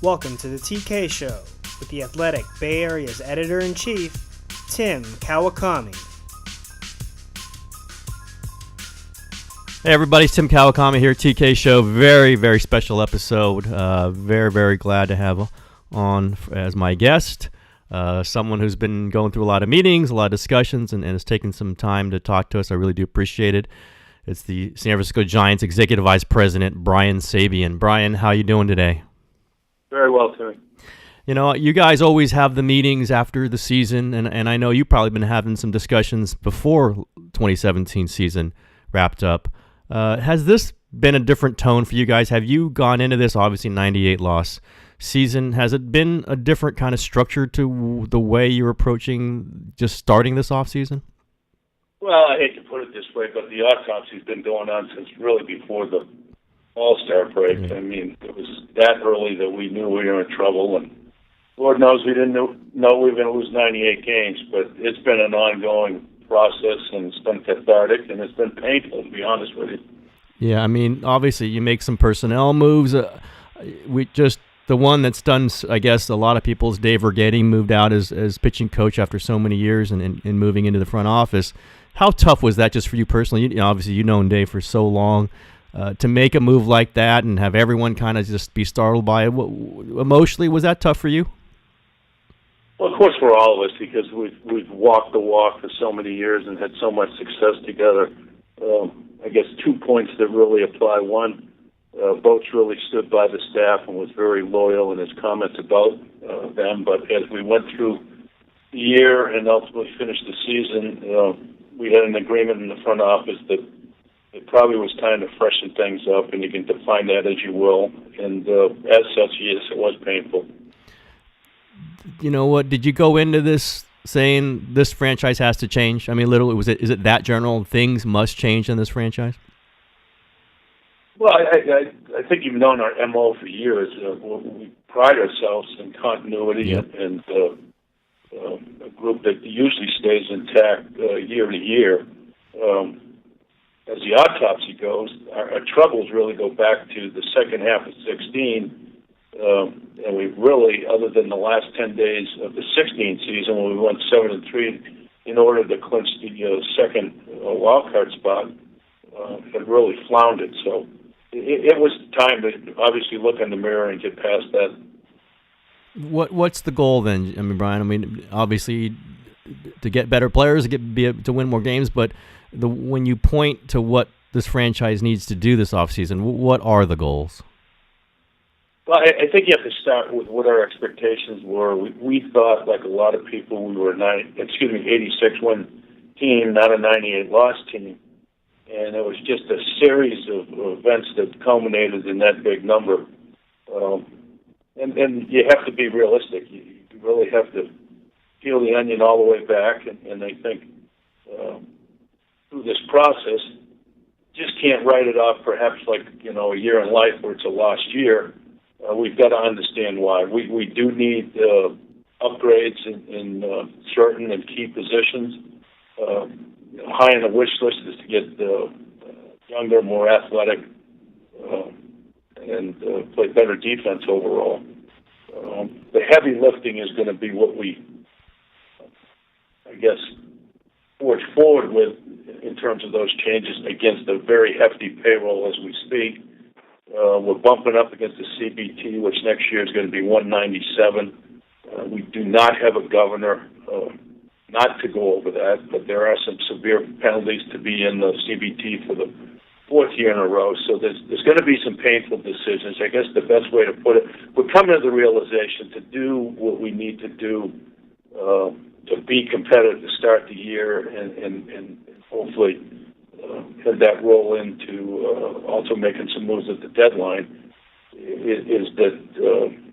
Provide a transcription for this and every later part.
Welcome to the TK Show with the Athletic Bay Area's Editor-in-Chief, Tim Kawakami. Hey everybody, it's Tim Kawakami here, TK Show. Very special episode. Very glad to have on as my guest someone who's been going through a lot of meetings, a lot of discussions, and has taken some time to talk to us. I really do appreciate it. It's the San Francisco Giants Executive Vice President, Brian Sabean. Brian, how you doing today? Very well, Timmy. You know, you guys always have the meetings after the season, and I know you've probably been having some discussions before 2017 season wrapped up. Has this been a different tone for you guys? Have you gone into this, obviously, 98-loss season? Has it been a different kind of structure to the way you're approaching just starting this offseason? Well, I hate to put it this way, but the autopsy's been going on since really before the All-Star break. Yeah. I mean, it was that early that we knew we were in trouble, and Lord knows we didn't know we were going to lose 98 games, but it's been an ongoing process, and it's been cathartic, and it's been painful, to be honest with you. Yeah, I mean, obviously you make some personnel moves. The one that's done, I guess, a lot of people's Dave Vergetti moved out as pitching coach after so many years and moving into the front office. How tough was that just for you personally? Obviously, you've known Dave for so long. To make a move like that and have everyone kind of just be startled by it, emotionally, was that tough for you? Well, of course, for all of us, because we've walked the walk for so many years and had so much success together. I guess 2 points that really apply. One, Boats really stood by the staff and was very loyal in his comments about them. But as we went through the year and ultimately finished the season, we had an agreement in the front office that it probably was time to freshen things up, and you can define that as you will. And as such, yes, it was painful. You know what? Did you go into this saying this franchise has to change? I mean, literally, is it that general? Things must change in this franchise? Well, I think you've known our MO for years. We pride ourselves in continuity. Yep. and a group that usually stays intact year to year. As the autopsy goes, our troubles really go back to the second half of 2016. And we really, other than the last 10 days of the 2016 season when we went 7-3 in order to clinch the second wild card spot, had really floundered. So it was time to obviously look in the mirror and get past that. What's the goal then? I mean, Brian, obviously to get better players, to win more games, but when you point to what this franchise needs to do this offseason, what are the goals? Well, I think you have to start with what our expectations were. We thought, like a lot of people, we were 86-win team, not a 98-loss team. And it was just a series of events that culminated in that big number. And you have to be realistic. You really have to peel the onion all the way back. And I think through this process, just can't write it off perhaps like, a year in life where it's a lost year. We've got to understand why. We do need upgrades in certain and key positions. High on the wish list is to get younger, more athletic, and play better defense overall. The heavy lifting is going to be what we, forge forward with in terms of those changes against a very hefty payroll as we speak. We're bumping up against the CBT, which next year is going to be 197. We do not have a governor, not to go over that, but there are some severe penalties to be in the CBT for the fourth year in a row. So there's going to be some painful decisions. I guess the best way to put it, we're coming to the realization to do what we need to do to be competitive to start the year and hopefully have that roll into also making some moves at the deadline, is that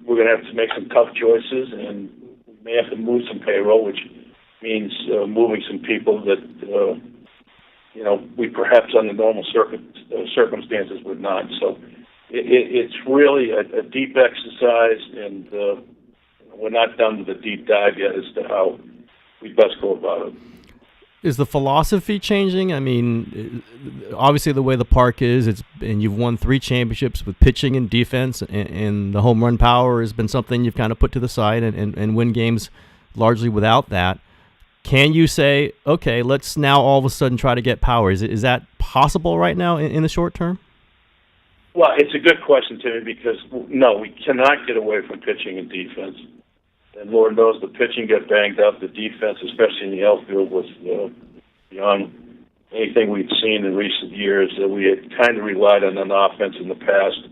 we're going to have to make some tough choices, and we may have to move some payroll, which means moving some people that, we perhaps under normal circumstances would not. So it's really a deep exercise, and we're not done with the deep dive yet as to how we best go about it. Is the philosophy changing? I mean, obviously the way the park is, and you've won 3 championships with pitching and defense, and the home run power has been something you've kind of put to the side and win games largely without that. Can you say, okay, let's now all of a sudden try to get power? Is that possible right now in the short term? Well, it's a good question, Timmy, because, no, we cannot get away from pitching and defense. And Lord knows the pitching got banged up. The defense, especially in the outfield, was beyond anything we'd seen in recent years. We had kind of relied on an offense in the past.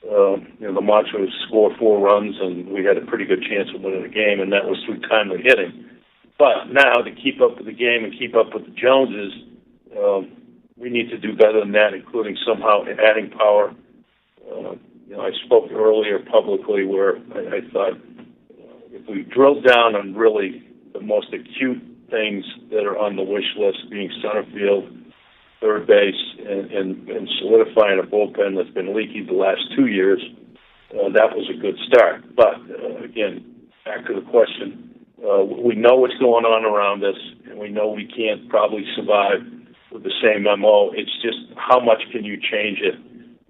The mantra was score 4 runs, and we had a pretty good chance of winning the game, and that was through timely hitting. But now, to keep up with the game and keep up with the Joneses, we need to do better than that, including somehow adding power. I spoke earlier publicly where I thought if we drill down on really the most acute things that are on the wish list, being center field, third base, and solidifying a bullpen that's been leaky the last 2 years, that was a good start. But, again, back to the question, we know what's going on around us, and we know we can't probably survive with the same MO. It's just how much can you change it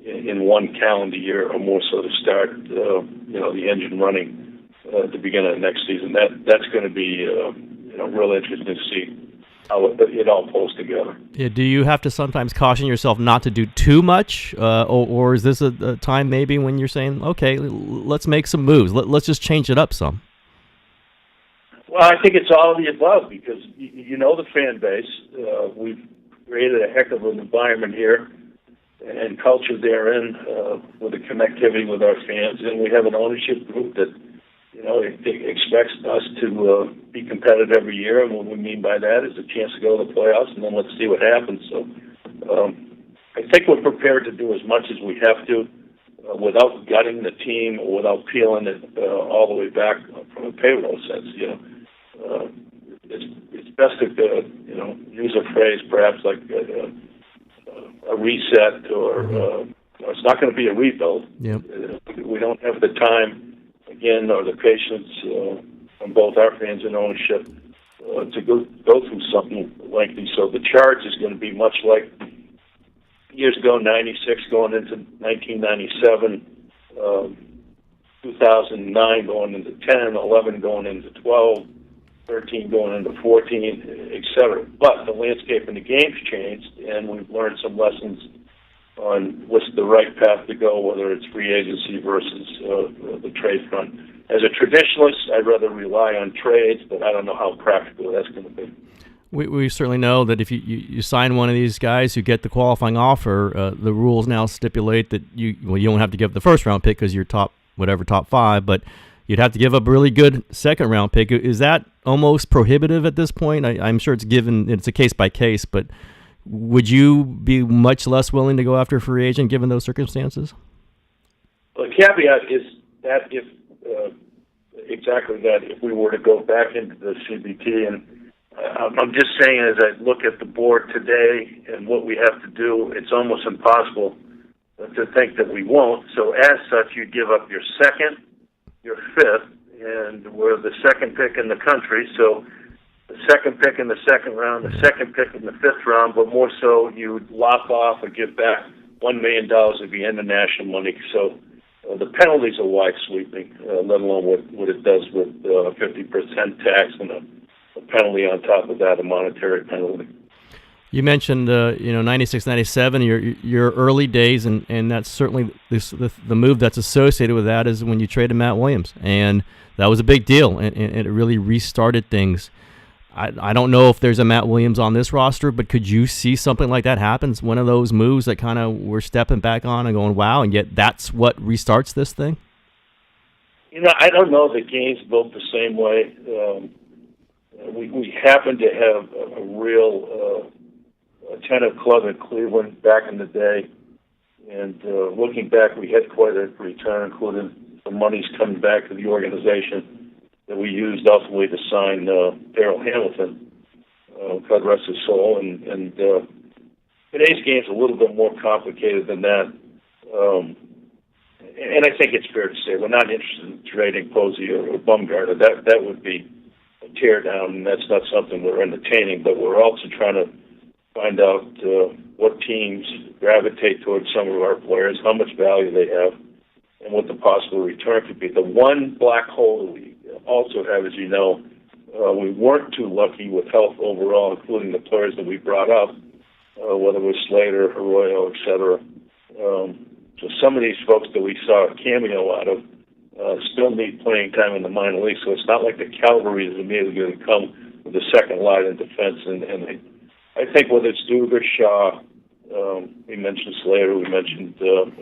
in one calendar year or more so to start, the engine running at the beginning of next season. That's going to be, real interesting to see how it all pulls together. Yeah, do you have to sometimes caution yourself not to do too much, or is this a time maybe when you're saying, okay, let's make some moves, let's just change it up some? Well, I think it's all of the above because the fan base. We've created a heck of an environment here and culture therein with the connectivity with our fans, and we have an ownership group that expects us to be competitive every year, and what we mean by that is a chance to go to the playoffs, and then let's see what happens. So I think we're prepared to do as much as we have to without gutting the team or without peeling it all the way back from a payroll sense. It's best to use a phrase perhaps like a reset or it's not going to be a rebuild. Yep. We don't have the time again, or the patience from both our fans and ownership to go through something lengthy. So the charge is going to be much like years ago, 96 going into 1997, 2009 going into 10, 11 going into 12, 13 going into 14, etc. But the landscape in the game's changed, and we've learned some lessons on what's the right path to go, whether it's free agency versus the trade front. As a traditionalist, I'd rather rely on trades, but I don't know how practical that's going to be. We certainly know that if you sign one of these guys who get the qualifying offer, the rules now stipulate that you don't have to give up the first round pick because you're top 5, but you'd have to give up a really good second round pick. Is that almost prohibitive at this point? I'm sure it's a case by case, but would you be much less willing to go after a free agent given those circumstances? Well, the caveat is that if we were to go back into the CBT, and I'm just saying as I look at the board today and what we have to do, it's almost impossible to think that we won't. So as such, you'd give up your second, your fifth, and we're the second pick in the country, so the second pick in the second round, the second pick in the fifth round, but more so you would lop off or give back $1 million of the international money. So the penalties are wide sweeping, let alone what it does with 50% tax and a penalty on top of that, a monetary penalty. You mentioned 96, 97, your early days, and that's certainly the move that's associated with that is when you traded Matt Williams, and that was a big deal, and it really restarted things. I don't know if there's a Matt Williams on this roster, but could you see something like that happen? It's one of those moves that kind of we're stepping back on and going, wow, and yet that's what restarts this thing? I don't know the game's built the same way. We happen to have a real attentive club in Cleveland back in the day, and looking back, we had quite a return, including the money's coming back to the organization that we used ultimately to sign Darrell Hamilton, God rest his soul. And today's game's a little bit more complicated than that. And I think it's fair to say we're not interested in trading Posey or Bumgarner. That would be tear down, and that's not something we're entertaining. But we're also trying to find out what teams gravitate towards some of our players, how much value they have, and what the possible return could be. The one black hole that we also have, as you know, we weren't too lucky with health overall, including the players that we brought up, whether it was Slater, Arroyo, et cetera. So some of these folks that we saw a cameo out of still need playing time in the minor league. So it's not like the cavalry is immediately going to come with the second line in defense. And I think whether it's Duga, Shaw, we mentioned Slater, we mentioned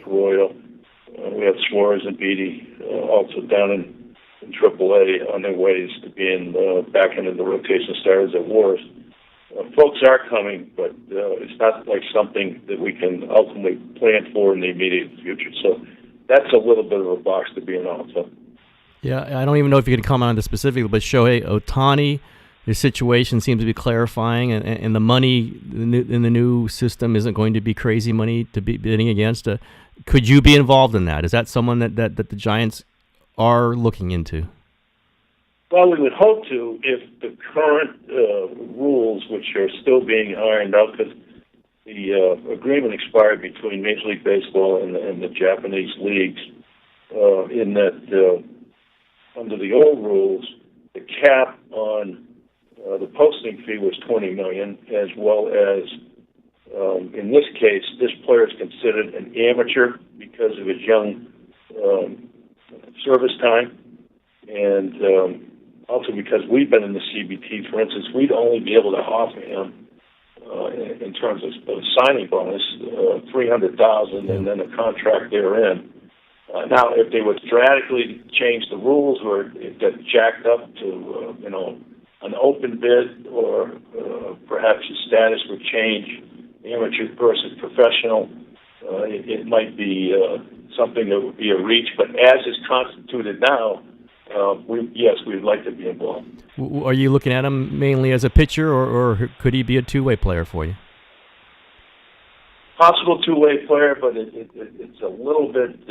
Arroyo, we have Suarez and Beatty also down in AAA on their ways to being back into the rotation starters at Wars. Folks are coming, but it's not like something that we can ultimately plan for in the immediate future. So that's a little bit of a box to be in also. Yeah, I don't even know if you can comment on this specifically, but Shohei Ohtani, his situation seems to be clarifying, and the money in the new system isn't going to be crazy money to be bidding against. Could you be involved in that? Is that someone that the Giants are looking into? Well, we would hope to if the current rules, which are still being ironed out, because the agreement expired between Major League Baseball and the Japanese leagues, in that under the old rules, the cap on the posting fee was $20 million, as well as in this case, this player is considered an amateur because of his young service time, and also because we've been in the CBT. For instance, we'd only be able to offer him, in terms of signing bonus, $300,000 and then a contract therein. Now, if they would drastically change the rules, or it got jacked up to an open bid, or perhaps his status would change, amateur versus professional, it might be something that would be a reach. But as is constituted now, we'd like to be involved. Are you looking at him mainly as a pitcher, or could he be a two-way player for you? Possible two-way player, but it's a little bit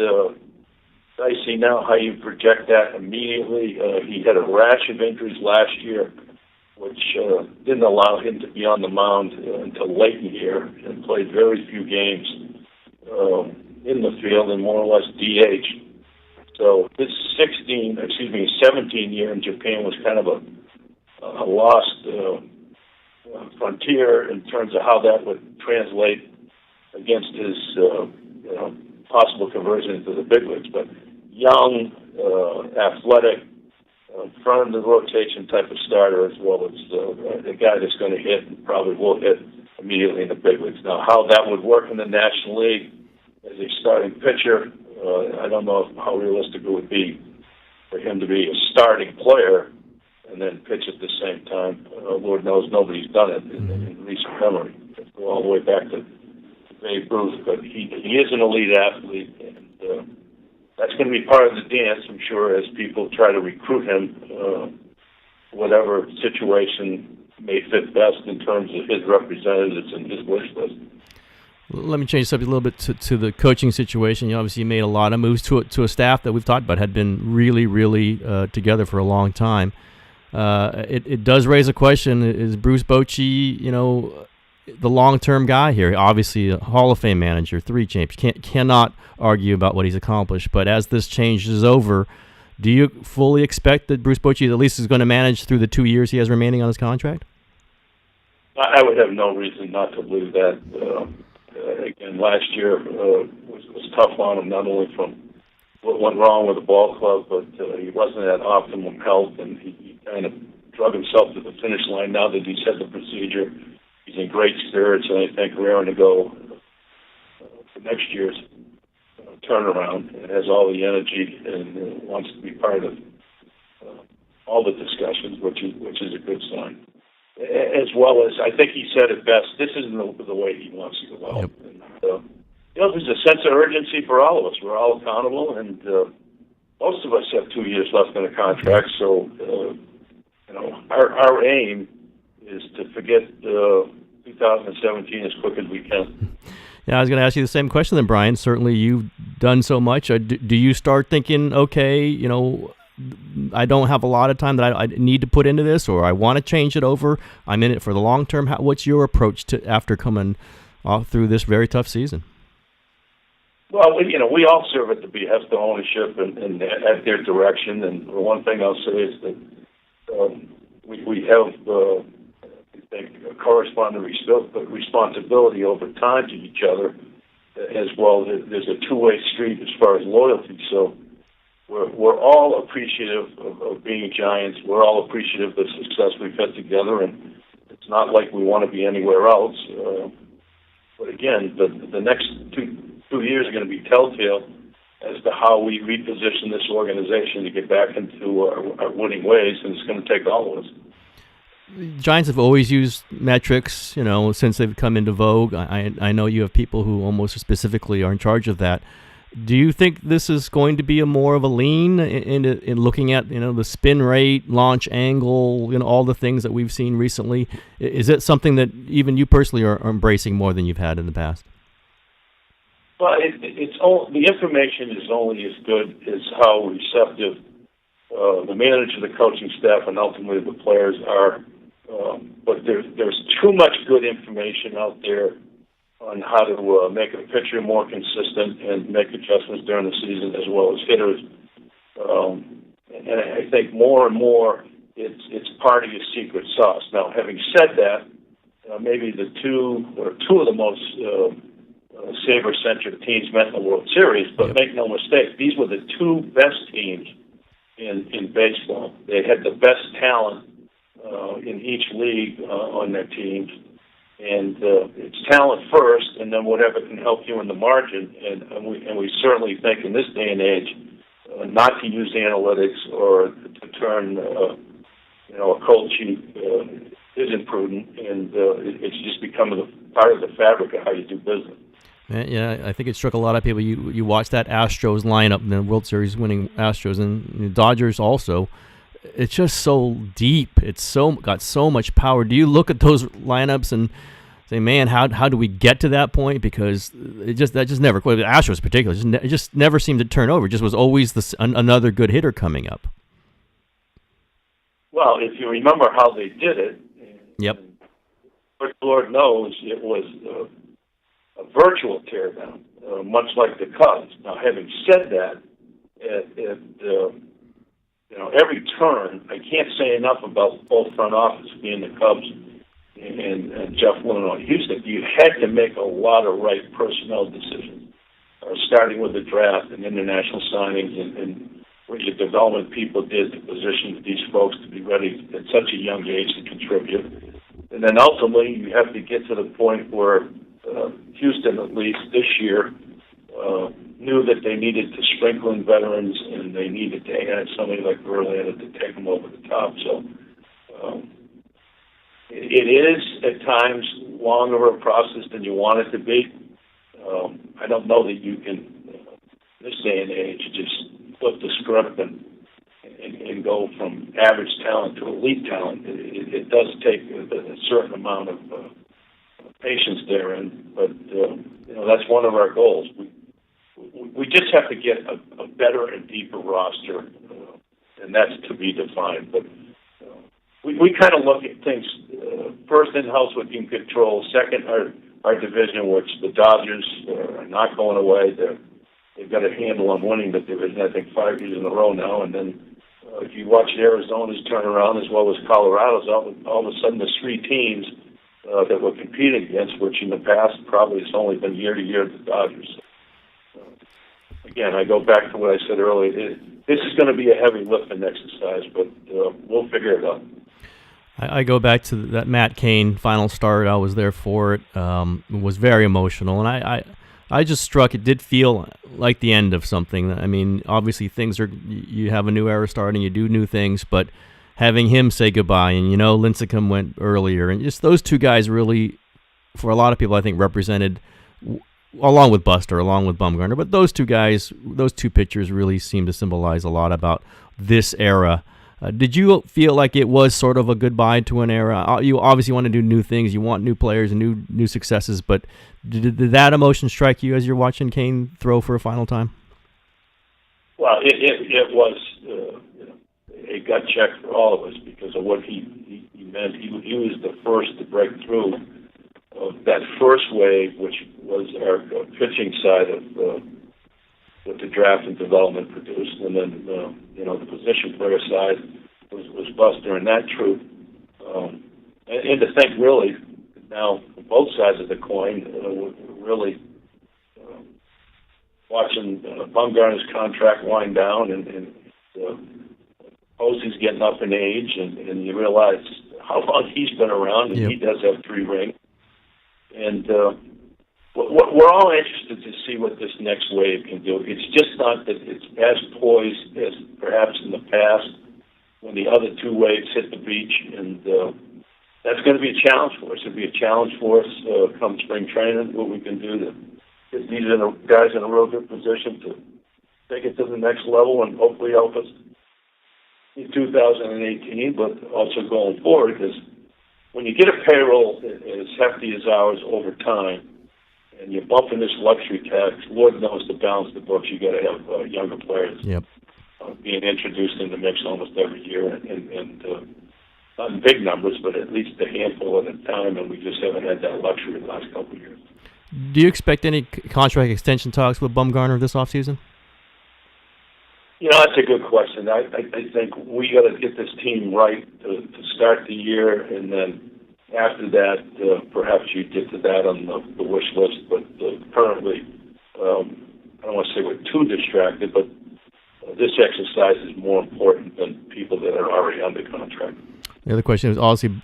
dicey now how you project that immediately. He had a rash of injuries last year, which didn't allow him to be on the mound until late in the year, and played very few games in the field and more or less DH. So this 17 year in Japan was kind of a lost frontier in terms of how that would translate against his possible conversion into the big leagues. But young, athletic, front of the rotation type of starter, as well as the guy that's going to hit and probably will hit immediately in the big leagues. Now, how that would work in the National League as a starting pitcher, I don't know how realistic it would be for him to be a starting player and then pitch at the same time. Lord knows nobody's done it in recent memory. Go all the way back to Babe Ruth, but he is an elite athlete, and that's going to be part of the dance, I'm sure, as people try to recruit him, whatever situation may fit best in terms of his representatives and his wish list. Let me change the subject a little bit to the coaching situation. You obviously made a lot of moves to a staff that we've talked about had been really, really together for a long time. It does raise a question: is Bruce Bochy, the long-term guy here? Obviously, a Hall of Fame manager, 3 champions, cannot argue about what he's accomplished. But as this change is over, do you fully expect that Bruce Bochy at least is going to manage through the 2 years he has remaining on his contract? I would have no reason not to believe that. Again, last year was tough on him, not only from what went wrong with the ball club, but he wasn't at optimum health, and he kind of drug himself to the finish line. Now that he's had the procedure, he's in great spirits, and I think raring to go for next year's turnaround, and has all the energy and wants to be part of all the discussions, which is a good sign. As well as, I think he said it best, this isn't the way he wants to go out. Yep. And, there's a sense of urgency for all of us. We're all accountable, and most of us have 2 years left in the contract. So, our aim is to forget 2017 as quick as we can. Yeah, I was going to ask you the same question then, Brian. Certainly, you've done so much. Do you start thinking, okay, I don't have a lot of time that I need to put into this, or I want to change it over. I'm in it for the long term. What's your approach to after coming through this very tough season? Well, we all serve at the behest of ownership and at their direction. And the one thing I'll say is that we have, I think, a corresponding responsibility over time to each other as well. There's a two-way street as far as loyalty. So we're all appreciative of being Giants. We're all appreciative of the success we've had together, and it's not like we want to be anywhere else. But again, the next two years are going to be telltale as to how we reposition this organization to get back into our winning ways, and it's going to take all of us. Giants have always used metrics, since they've come into vogue. I know you have people who almost specifically are in charge of that. Do you think this is going to be a more of a lean in looking at the spin rate, launch angle, all the things that we've seen recently? Is it something that even you personally are embracing more than you've had in the past? Well, the information is only as good as how receptive the manager, the coaching staff, and ultimately the players are. But there's too much good information out there on how to make a pitcher more consistent and make adjustments during the season as well as hitters. And I think more and more it's part of your secret sauce. Now, having said that, maybe two of the most Saber-centric teams met in the World Series, but Yep. Make no mistake, these were the two best teams in baseball. They had the best talent in each league on their teams. And it's talent first, and then whatever can help you in the margin. And we certainly think in this day and age, not to use analytics or to turn a cold sheet isn't prudent, and it's just becoming a part of the fabric of how you do business. Yeah, I think it struck a lot of people. You watch that Astros lineup, the World Series winning Astros, and the Dodgers also. It's just so deep. It's got so much power. Do you look at those lineups and say, man, how do we get to that point? Because that just never. The Astros, particularly, it just never seemed to turn over. It just was always another good hitter coming up. Well, if you remember how they did it, Yep. But Lord knows it was a virtual teardown, much like the Cubs. Now, having said that, every turn, I can't say enough about both front office, being the Cubs and Jeff Lynn on Houston. You had to make a lot of right personnel decisions, starting with the draft and international signings and what your development people did to position these folks to be ready at such a young age to contribute. And then ultimately, you have to get to the point where Houston, at least this year, knew that they needed to sprinkle in veterans and they needed to add somebody like Verlander to take them over the top. So it is at times longer a process than you want it to be. I don't know that you can, this day and age, just flip the script and go from average talent to elite talent. It does take a certain amount of patience there, but that's one of our goals. We just have to get a better and deeper roster, and that's to be defined. But we kind of look at things first in-house, what you can control. Second, our division, which the Dodgers are not going away. They've got a handle on winning the division, I think, 5 years in a row now. And then if you watch Arizona's turnaround as well as Colorado's, all of a sudden there's three teams that we're competing against, which in the past probably has only been year to year the Dodgers. Again, I go back to what I said earlier. This is going to be a heavy lifting exercise, but we'll figure it out. I go back to that Matt Cain final start. I was there for it. It was very emotional, and I just struck. It did feel like the end of something. I mean, obviously you have a new era starting, you do new things, but having him say goodbye, and Lincecum went earlier, and just those two guys really, for a lot of people, I think represented, along with Buster, along with Bumgarner, but those two guys, those two pitchers really seem to symbolize a lot about this era. Did you feel like it was sort of a goodbye to an era? You obviously want to do new things, you want new players and new successes, but did that emotion strike you as you're watching Cain throw for a final time? Well, it was a gut check for all of us because of what he meant. He was the first to break through that first wave, which was our pitching side of what the draft and development produced, and then the position player side was Buster and that troop. And to think really now both sides of the coin, we're really watching Bumgarner's contract wind down, and Posey's getting up in age, and you realize how long he's been around, and he does have 3 rings. And we're all interested to see what this next wave can do. It's just not that it's as poised as perhaps in the past when the other 2 waves hit the beach, and that's going to be a challenge for us. It'll be a challenge for us come spring training, what we can do to get these guys in a real good position to take it to the next level and hopefully help us in 2018, but also going forward, because when you get a payroll as hefty as ours over time, and you're bumping this luxury tax, Lord knows to balance the books, you got to have younger players being introduced in the mix almost every year, and not in big numbers, but at least a handful at a time, and we just haven't had that luxury in the last couple of years. Do you expect any contract extension talks with Bumgarner this offseason? That's a good question. I think we got to get this team right to start the year, and then after that, perhaps you get to that on the wish list. But currently, I don't want to say we're too distracted, but this exercise is more important than people that are already under contract. The other question is, obviously,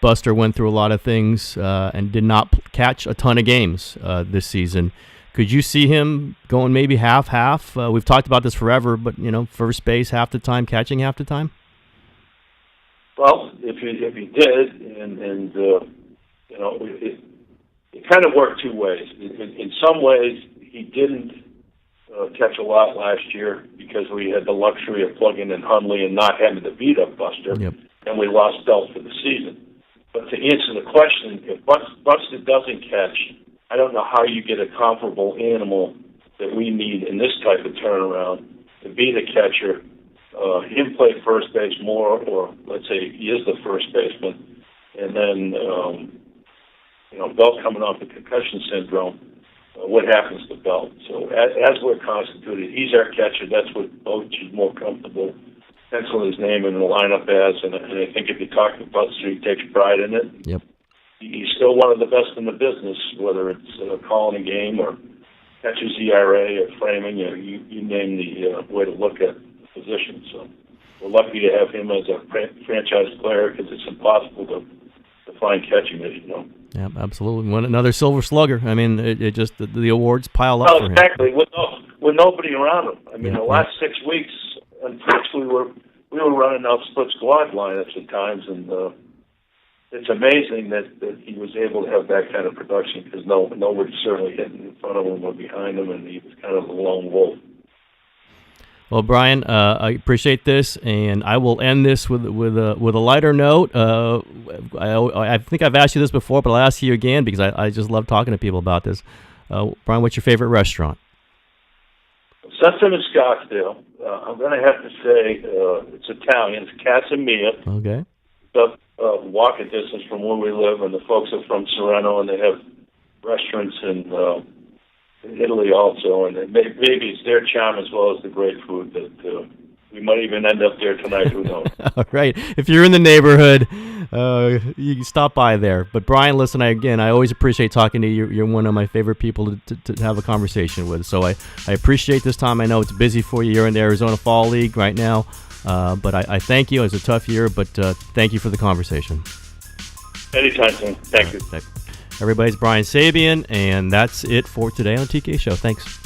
Buster went through a lot of things and did not catch a ton of games this season. Could you see him going maybe half-half? We've talked about this forever, but, first base half the time, catching half the time? Well, if he did, and it kind of worked 2 ways. In some ways, he didn't catch a lot last year because we had the luxury of plugging in Hundley and not having to beat up Buster, and we lost Belt for the season. But to answer the question, if Buster doesn't catch, I don't know how you get a comparable animal that we need in this type of turnaround to be the catcher, him play first base more, or let's say he is the first baseman, and then Belt coming off the concussion syndrome. What happens to Belt? So as we're constituted, he's our catcher. That's what Boch is more comfortable penciling his name in the lineup as, and I think if you talk to Buster, he takes pride in it. Yep. He's still one of the best in the business, whether it's calling a game or catches ERA or framing, you name the way to look at the position. So we're lucky to have him as a franchise player because it's impossible to find catching, as you know. Yeah, absolutely. Another Silver Slugger. I mean, it just the awards pile up for him. Exactly. With nobody around him. I mean, the last 6 weeks, unfortunately, we were running out split squad lineups at times, and it's amazing that he was able to have that kind of production because nobody certainly hitting in front of him or behind him, and he was kind of a lone wolf. Well, Brian, I appreciate this, and I will end this with a lighter note. I think I've asked you this before, but I'll ask you again because I just love talking to people about this. Brian, what's your favorite restaurant? Since I'm in Scottsdale, I'm going to have to say it's Italian. It's Casamia. Okay. It's walking distance from where we live, and the folks are from Sorrento, and they have restaurants in Italy also, and maybe it's their charm as well as the great food that we might even end up there tonight. Who knows? All right. If you're in the neighborhood, you can stop by there. But Brian, listen, I always appreciate talking to you. You're one of my favorite people to have a conversation with. So I appreciate this time. I know it's busy for you. You're in the Arizona Fall League right now. But I thank you. It's a tough year, but thank you for the conversation. Anytime, Tim. Thank you. Everybody's Brian Sabean, and that's it for today on the TK Show. Thanks.